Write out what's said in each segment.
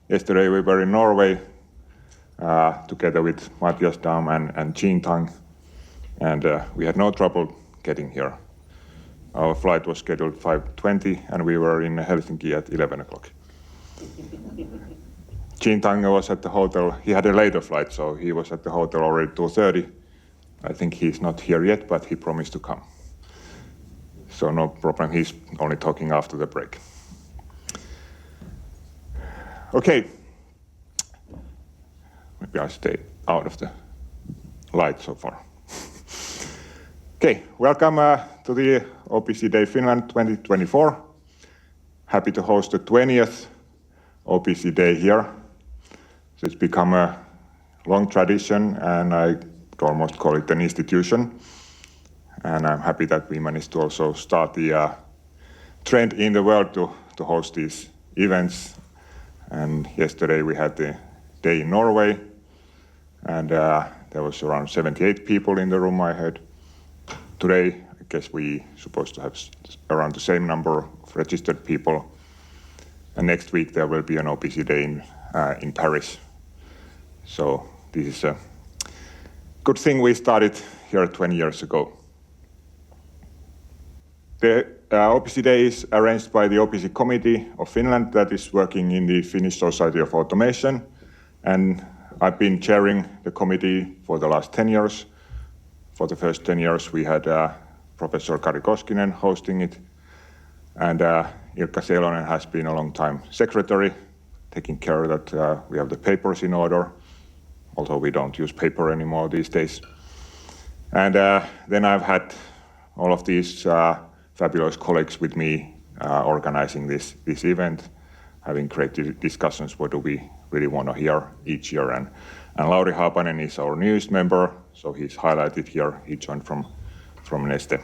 Yesterday we were in Norway together with Matthias Dam and Jean Tang, and we had no trouble getting here. Our flight was scheduled 5:20 and we were in Helsinki at 11 o'clock. Jean Tang was at the hotel. He had a later flight, so he was at the hotel already 2:30. I think he's not here yet, but he promised to come. So no problem, he's only talking after the break. Okay. Maybe I stay out of the light so far. Okay, welcome to the OPC Day Finland 2024. Happy to host the 20th OPC Day here. So it's become a long tradition, and I could almost call it an institution. And I'm happy that we managed to also start the trend in the world to host these events. And yesterday we had the day in Norway, and there was around 78 people in the room, I heard. Today, I guess we supposed to have around the same number of registered people. And next week there will be an OPC Day in Paris. So this is a good thing we started here 20 years ago. The OPC Day is arranged by the OPC Committee of Finland that is working in the Finnish Society of Automation. And I've been chairing the committee for the last 10 years. For the first 10 years, we had Professor Kari Koskinen hosting it. And Ilkka Seelonen has been a long time secretary, taking care that we have the papers in order, although we don't use paper anymore these days. And then I've had all of these fabulous colleagues with me organizing this event, having great discussions, what do we really want to hear each year. And Lauri Haapanen is our newest member, so he's highlighted here. He joined from Neste.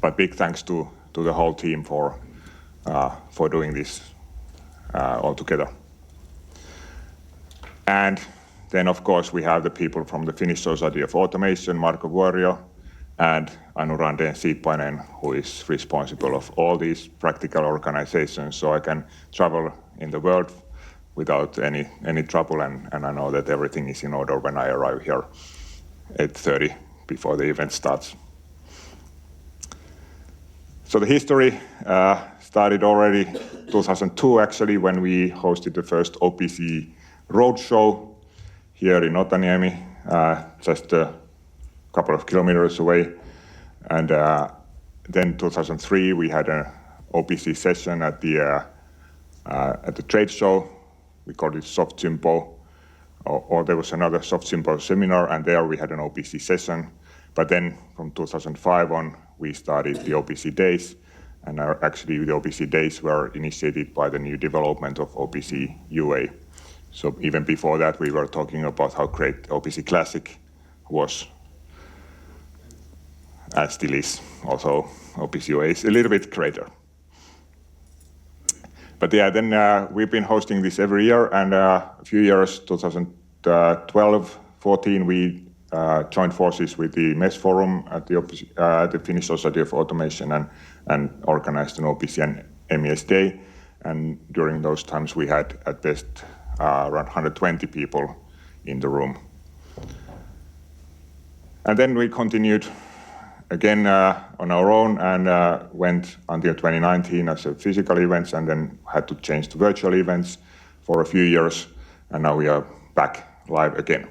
But big thanks to the whole team for doing this all together. And then, of course, we have the people from the Finnish Society of Automation, Marko Vuorio, and Anu Randeen-Siippainen, who is responsible of all these practical organizations, so I can travel in the world without any trouble, and I know that everything is in order when I arrive here at 8:30 before the event starts. So the history started already 2002, actually, when we hosted the first OPC roadshow here in Otaniemi, just a couple of kilometers away. And then 2003, we had an OPC session at the trade show. We called it Soft Sympo, or there was another Soft Sympo seminar, and there we had an OPC session. But then from 2005 on, we started the OPC Days, and actually the OPC Days were initiated by the new development of OPC UA. So even before that, we were talking about how great OPC Classic was, and still is, although OPC UA is a little bit greater. But yeah, then we've been hosting this every year, and a few years, 2012, 14, we joined forces with the MES Forum at the Finnish Society of Automation and organized an OPC and MES Day. And during those times, we had at best around 120 people in the room. And then we continued again on our own and went until 2019 as a physical events, and then had to change to virtual events for a few years, and now we are back live again.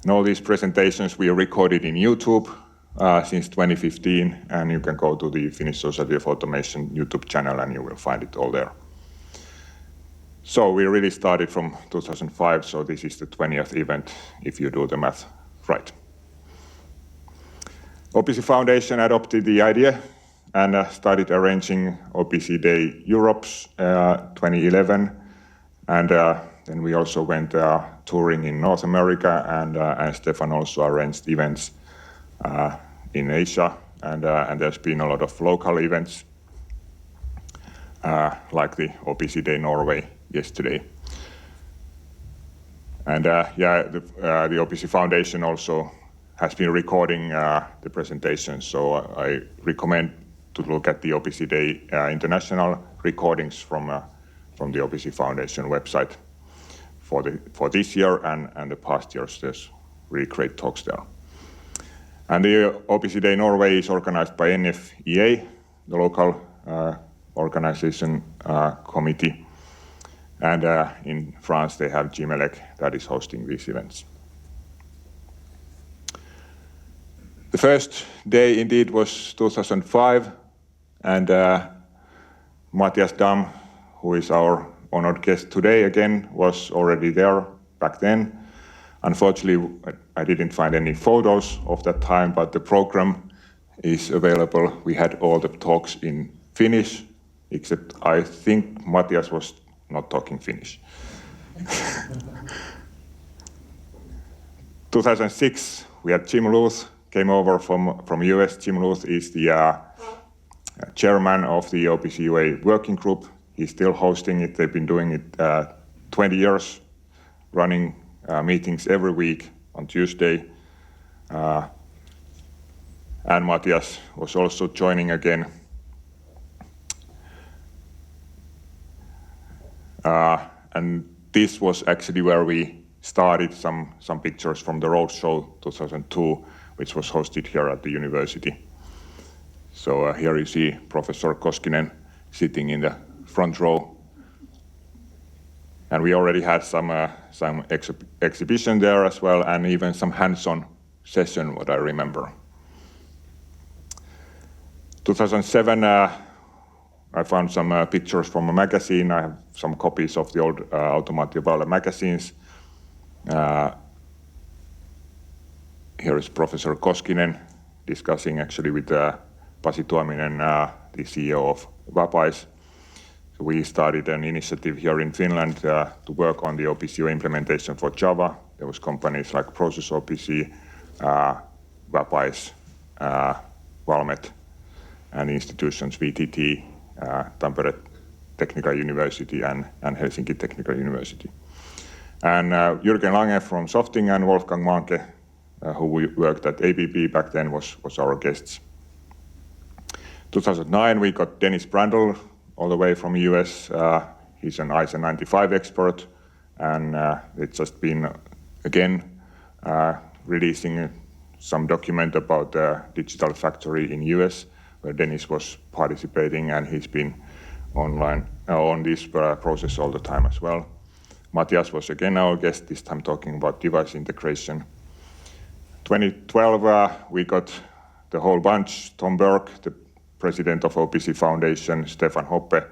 And all these presentations we recorded in YouTube since 2015, and you can go to the Finnish Society of Automation YouTube channel and you will find it all there. So we really started from 2005, so this is the 20th event if you do the math right. OPC Foundation adopted the idea and started arranging OPC Day Europe's 2011, and then we also went touring in North America, and Stefan also arranged events in Asia, and there's been a lot of local events like the OPC Day Norway yesterday. And the OPC Foundation also has been recording the presentation, so I recommend to look at the OPC Day international recordings from from the OPC Foundation website for this year and the past years. There's really great talks there. And the OPC Day Norway is organized by NFEA, the local organization committee. And in France, they have Gimelec that is hosting these events. The first day indeed was 2005, and Matthias Dam, who is our honored guest today again, was already there back then. Unfortunately, I didn't find any photos of that time, but the program is available. We had all the talks in Finnish, except I think Matthias was not talking Finnish. 2006, we had Jim Luth came over from US. Jim Luth is the chairman of the OPC UA working group. He's still hosting it. They've been doing it 20 years, running meetings every week on Tuesday. And Matthias was also joining again. And this was actually where we started some pictures from the roadshow 2002, which was hosted here at the university. So here you see Professor Koskinen sitting in the front row. And we already had some exhibition there as well, and even some hands-on session, what I remember. 2007, I found some pictures from a magazine. I have some copies of the old Automaatiovalle magazines. Here is Professor Koskinen discussing actually with Pasi Tuominen, the CEO of Vapais. So we started an initiative here in Finland to work on the OPC UA implementation for Java. There was companies like Process OPC, Vapais, Valmet, and institutions VTT, Tampere Technical University and Helsinki Technical University. And Jürgen Lange from Softing and Wolfgang Manke, who worked at ABB back then, was our guests. 2009, we got Dennis Brandl all the way from US. He's an ISO 95 expert, and it's just been, again, releasing some document about the digital factory in US, where Dennis was participating, and he's been online on this process all the time as well. Matthias was again our guest, this time talking about device integration. 2012, we got the whole bunch, Tom Burke, the president of OPC Foundation, Stefan Hoppe,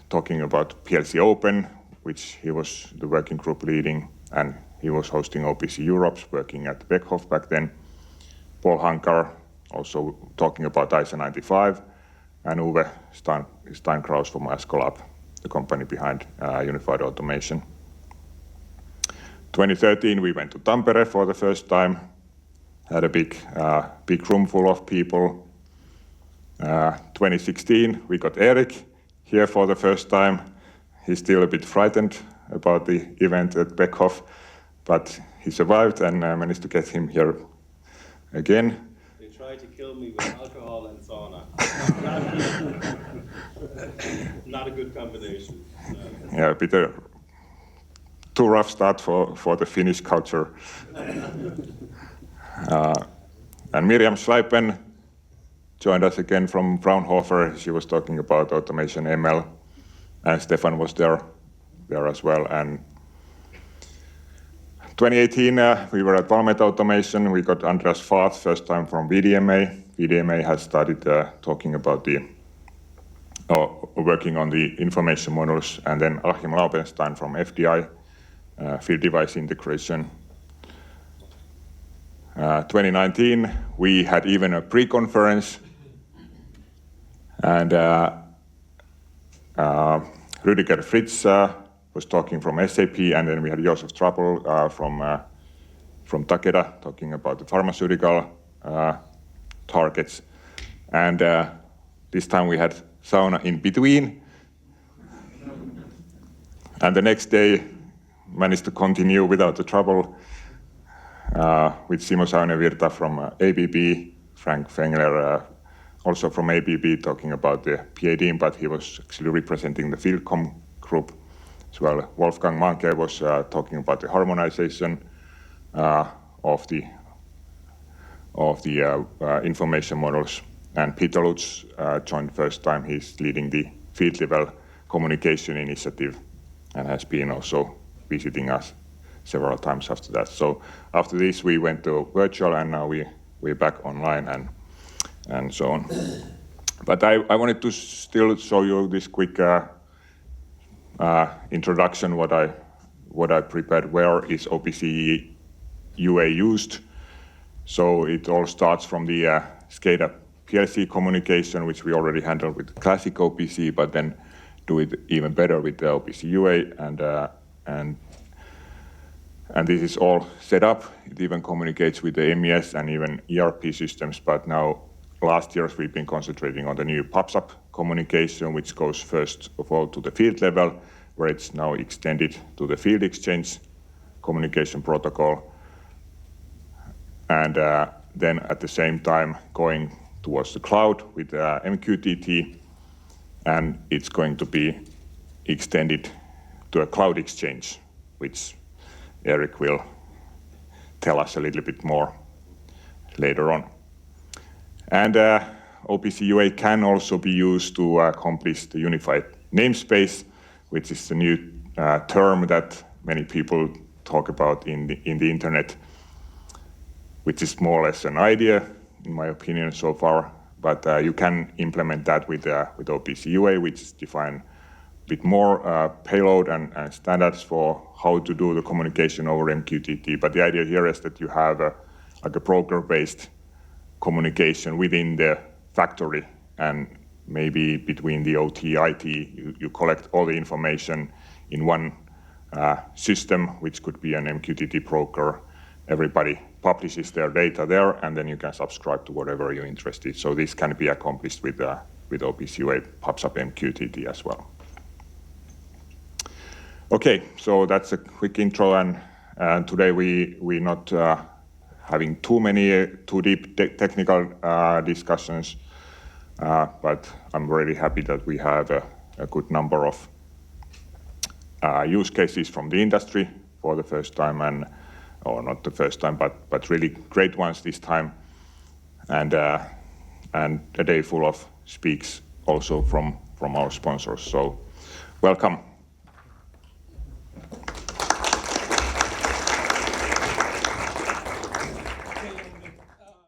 talking about PLC Open, which he was the working group leading, and he was hosting OPC Europe's, working at Beckhoff back then. Paul Hankar, also talking about ISO 95, and Uwe Steinkraus from Ascolab, the company behind Unified Automation. 2013, we went to Tampere for the first time, had a big room full of people. 2016, we got Erik here for the first time. He's still a bit frightened about the event at Beckhoff, but he survived and managed to get him here again. They tried to kill me with alcohol and sauna. Not a good combination. Yeah, a bit too rough start for the Finnish culture. And Miriam Schleipen joined us again from Fraunhofer. She was talking about automation ML, and Stefan was there as well. And 2018, we were at Valmet Automation. We got Andreas Farth, first time from VDMA. VDMA has started talking about working on the information models, and then Achim Laubenstein from FDI, field device integration. 2019, we had even a pre-conference, and Rüdiger Fritz was talking from SAP, and then we had Josef Trappel from Takeda talking about the pharmaceutical targets. And this time we had sauna in between. And the next day managed to continue without the trouble with Simo Saunevirta from ABB, Frank Fengler, also from ABB talking about the PAD, but he was actually representing the Fieldcom group as well. Wolfgang Manke was talking about the harmonization of the information models. And Peter Lutz joined first time. He's leading the field level communication initiative and has been also visiting us several times after that. So after this, we went to virtual, and now we're back online and so on. But I wanted to still show you this quick introduction, what I prepared. Where is OPC UA used? So it all starts from the SCADA PLC communication, which we already handled with the classic OPC, but then do it even better with the OPC UA, and this is all set up. It even communicates with the MES and even ERP systems, but now last years we've been concentrating on the new PubSub communication, which goes first of all to the field level, where it's now extended to the field exchange communication protocol, and then at the same time going towards the cloud with MQTT, and it's going to be extended to a cloud exchange, which Eric will tell us a little bit more later on. And OPC UA can also be used to accomplish the unified namespace, which is the new term that many people talk about in the internet, which is more or less an idea, in my opinion, so far. But you can implement that with OPC UA, which define a bit more payload and standards for how to do the communication over MQTT. But the idea here is that you have like a broker-based communication within the factory, and maybe between the OT, IT, you collect all the information in one system, which could be an MQTT broker. Everybody publishes their data there, and then you can subscribe to whatever you're interested. So this can be accomplished with OPC UA PubSub MQTT as well. Okay, so that's a quick intro, and today we're not having too deep technical discussions, but I'm really happy that we have a good number of use cases from the industry for the first time, or not the first time, but really great ones this time, and a day full of speaks also from our sponsors. So welcome.